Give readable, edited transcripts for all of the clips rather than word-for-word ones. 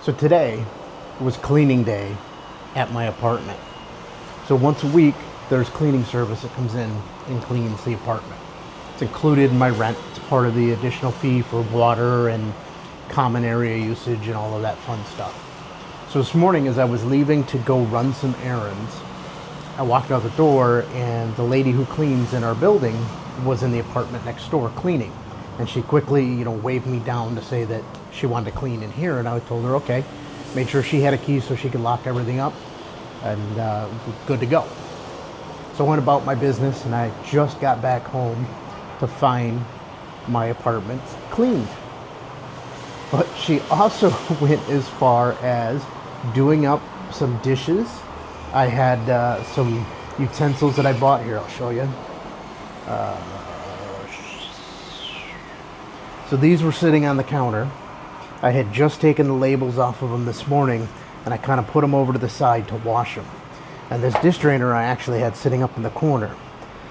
So today was cleaning day at my apartment. So once a week, there's cleaning service that comes in and cleans the apartment. It's included in my rent. It's part of the additional fee for water and common area usage and all of that fun stuff. So this morning, as I was leaving to go run some errands, I walked out the door and the lady who cleans in our building was in the apartment next door cleaning. And she quickly, waved me down to say that she wanted to clean in here. And I told her, okay, made sure she had a key so she could lock everything up and good to go. So I went about my business and I just got back home to find my apartment cleaned. But she also went as far as doing up some dishes. I had some utensils that I bought here. I'll show you. So these were sitting on the counter. I had just taken the labels off of them this morning and I kind of put them over to the side to wash them. And this dish drainer I actually had sitting up in the corner.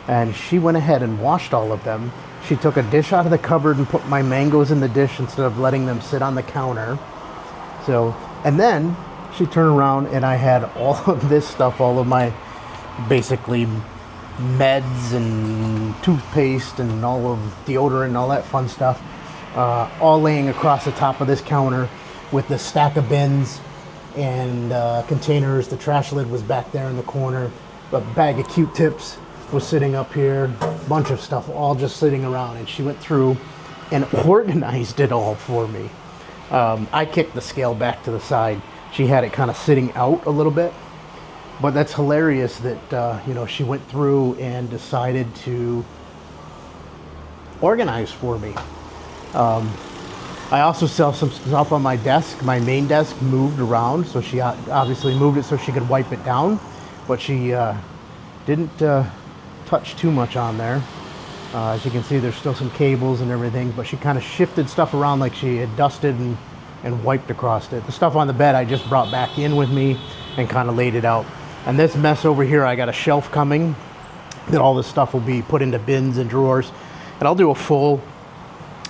And she went ahead and washed all of them. She took a dish out of the cupboard and put my mangoes in the dish instead of letting them sit on the counter. And then she turned around and I had all of this stuff, all of my basically meds and toothpaste and all of deodorant and all that fun stuff, all laying across the top of this counter with the stack of bins and containers. The trash lid was back there in the corner. A bag of Q-tips was sitting up here. A bunch of stuff all just sitting around, and she went through and organized it all for me. I kicked the scale back to the side. She had it kind of sitting out a little bit, but that's hilarious that she went through and decided to organize for me. I also sell some stuff on my desk. My main desk moved around, so she obviously moved it so she could wipe it down, but she didn't touch too much on there. As you can see, there's still some cables and everything, but she kind of shifted stuff around like she had dusted and wiped across it. The stuff on the bed I just brought back in with me and kind of laid it out. And this mess over here, I got a shelf coming that all this stuff will be put into bins and drawers. And I'll do a full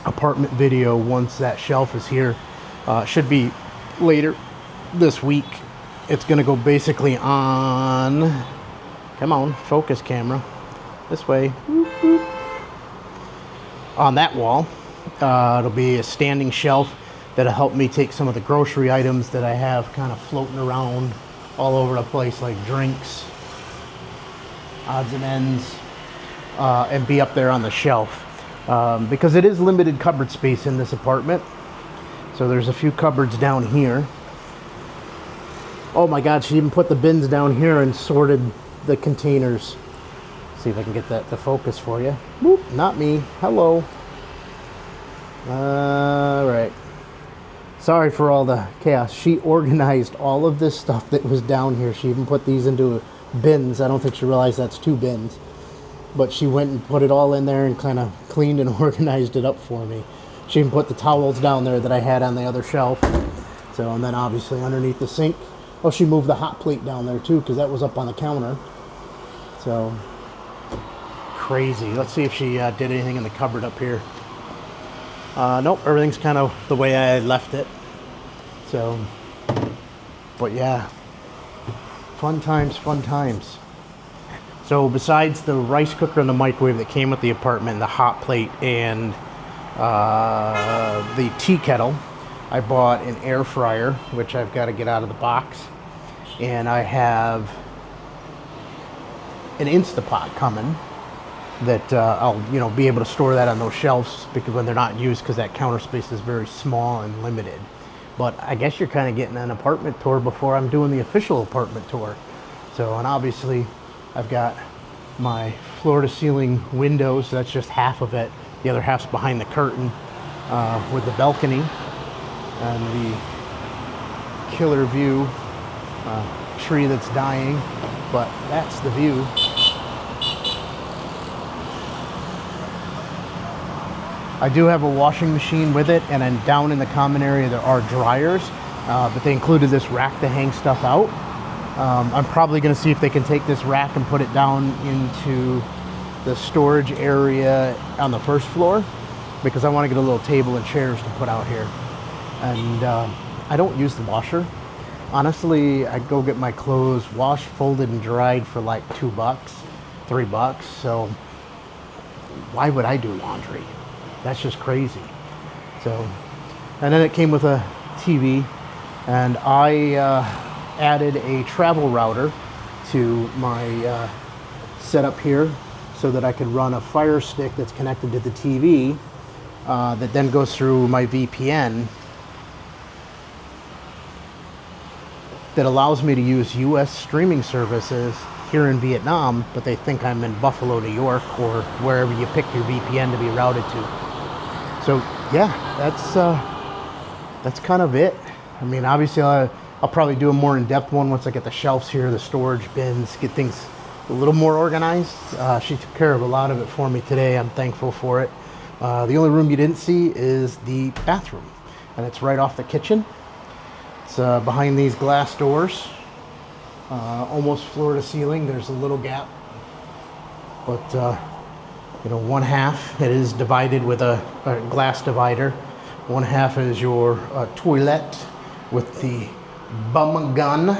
apartment video once that shelf is here. Should be later this week. It's gonna go basically on, come on, focus camera, this way, whoop, whoop. On that wall. It'll be a standing shelf that'll help me take some of the grocery items that I have kind of floating around all over the place, like drinks, odds and ends, and be up there on the shelf. Because it is limited cupboard space in this apartment. So there's a few cupboards down here. Oh my God, she even put the bins down here and sorted the containers. See if I can get that to focus for you. Whoop, not me. Hello. All right. Sorry for all the chaos. She organized all of this stuff that was down here. She even put these into bins. I don't think she realized that's 2 bins. But she went and put it all in there and kind of cleaned and organized it up for me. She even put the towels down there that I had on the other shelf. And then obviously underneath the sink. Oh, she moved the hot plate down there too, because that was up on the counter. So, crazy. Let's see if she did anything in the cupboard up here. Nope, everything's kind of the way I left it. But yeah, fun times, fun times. So besides the rice cooker and the microwave that came with the apartment, the hot plate and the tea kettle, I bought an air fryer, which I've got to get out of the box. And I have an Instapot coming that I'll be able to store that on those shelves because when they're not used, because that counter space is very small and limited. But I guess you're kind of getting an apartment tour before I'm doing the official apartment tour. And obviously I've got my floor-to-ceiling windows. That's just half of it. The other half's behind the curtain with the balcony and the killer view. Tree that's dying, but that's the view. I do have a washing machine with it, and then down in the common area there are dryers, but they included this rack to hang stuff out. I'm probably going to see if they can take this rack and put it down into the storage area on the first floor, because I want to get a little table and chairs to put out here. And I don't use the washer. Honestly, I go get my clothes washed, folded, and dried for like $2, $3. So why would I do laundry? That's just crazy. So, and then it came with a TV, and I added a travel router to my setup here so that I could run a Fire Stick that's connected to the TV that then goes through my VPN that allows me to use US streaming services here in Vietnam, but they think I'm in Buffalo, New York, or wherever you pick your VPN to be routed to. So yeah, that's kind of it. I mean, obviously I'll probably do a more in-depth one once I get the shelves here, the storage bins, get things a little more organized. She took care of a lot of it for me today. I'm thankful for it. The only room you didn't see is the bathroom, and it's right off the kitchen. It's behind these glass doors, almost floor to ceiling. There's a little gap, but you know, one half, it is divided with a glass divider. One half is your toilet with the bum gun.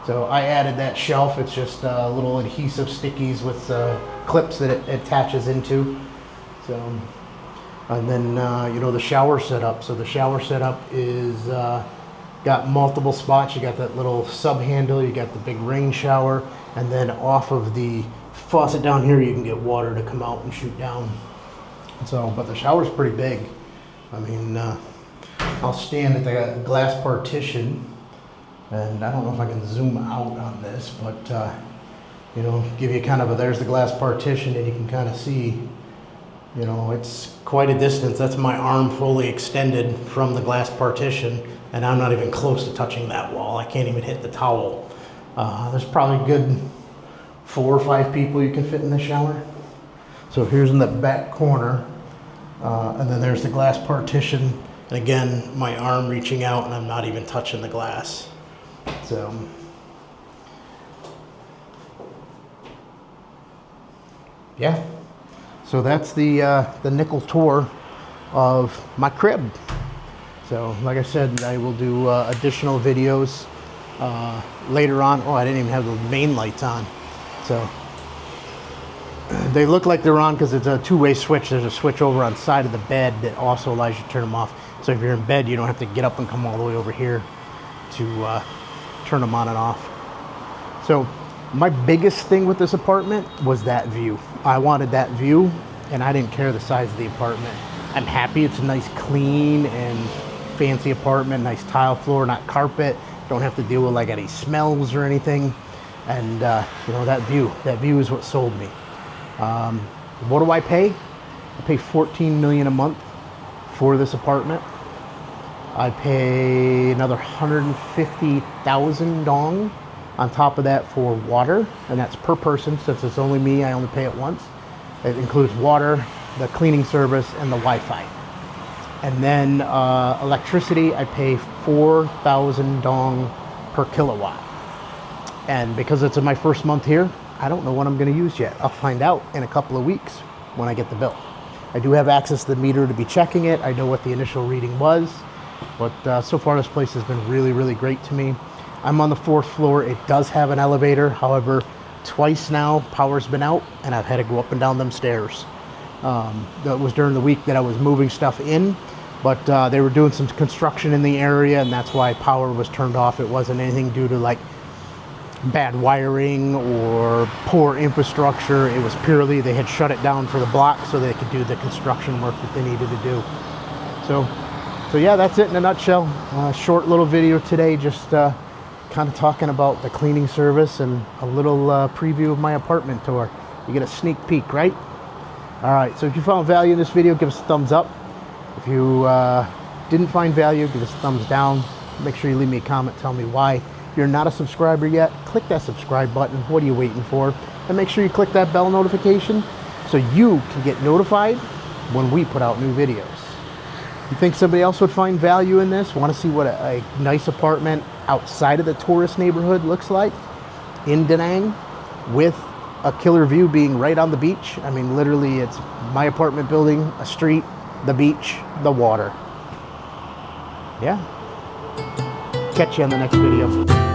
So I added that shelf. It's just little adhesive stickies with clips that it attaches into. So, and then you know, the shower setup. So the shower setup is got multiple spots. You got that little sub handle, you got the big rain shower, and then off of the faucet down here you can get water to come out and shoot down. So, but the shower's pretty big. I mean, I'll stand at the glass partition, and I don't know if I can zoom out on this, but you know, give you kind of a, there's the glass partition, and you can kind of see, you know, it's quite a distance. That's my arm fully extended from the glass partition, and I'm not even close to touching that wall. I can't even hit the towel. There's probably good 4 or 5 people you can fit in the shower. So here's in the back corner, and then there's the glass partition, and again, my arm reaching out, and I'm not even touching the glass. So yeah, so that's the nickel tour of my crib. So like I said, I will do additional videos later on. Oh, I didn't even have the main lights on. So they look like they're on because it's a two-way switch. There's a switch over on the side of the bed that also allows you to turn them off. So if you're in bed, you don't have to get up and come all the way over here to turn them on and off. So my biggest thing with this apartment was that view. I wanted that view, and I didn't care the size of the apartment. I'm happy it's a nice, clean and fancy apartment, nice tile floor, not carpet. Don't have to deal with like any smells or anything. And you know, that view is what sold me. What do I pay? I pay $14 million a month for this apartment. I pay another 150,000 dong on top of that for water, and that's per person. Since it's only me, I only pay it once. It includes water, the cleaning service, and the Wi-Fi. And then electricity, I pay 4,000 dong per kilowatt. And because it's in my first month here, I don't know what I'm going to use yet. I'll find out in a couple of weeks when I get the bill. I do have access to the meter to be checking it. I know what the initial reading was, but so far this place has been really, really great to me. I'm on the 4th floor. It does have an elevator. However, twice now power's been out and I've had to go up and down them stairs. That was during the week that I was moving stuff in, but they were doing some construction in the area, and that's why power was turned off. It wasn't anything due to like bad wiring or poor infrastructure. It was purely they had shut it down for the block so they could do the construction work that they needed to do. So yeah, that's it in a nutshell. Short little video today, just kind of talking about the cleaning service and a little preview of my apartment tour. You get a sneak peek, right? All right, so if you found value in this video, give us a thumbs up. If you didn't find value, give us a thumbs down. Make sure you leave me a comment, tell me why. If you're not a subscriber yet, click that subscribe button. What are you waiting for? And make sure you click that bell notification so you can get notified when we put out new videos. You think somebody else would find value in this? Want to see what a nice apartment outside of the tourist neighborhood looks like in Da Nang with a killer view being right on the beach? I mean, literally, it's my apartment building, a street, the beach, the water. Yeah. catch you on the next video.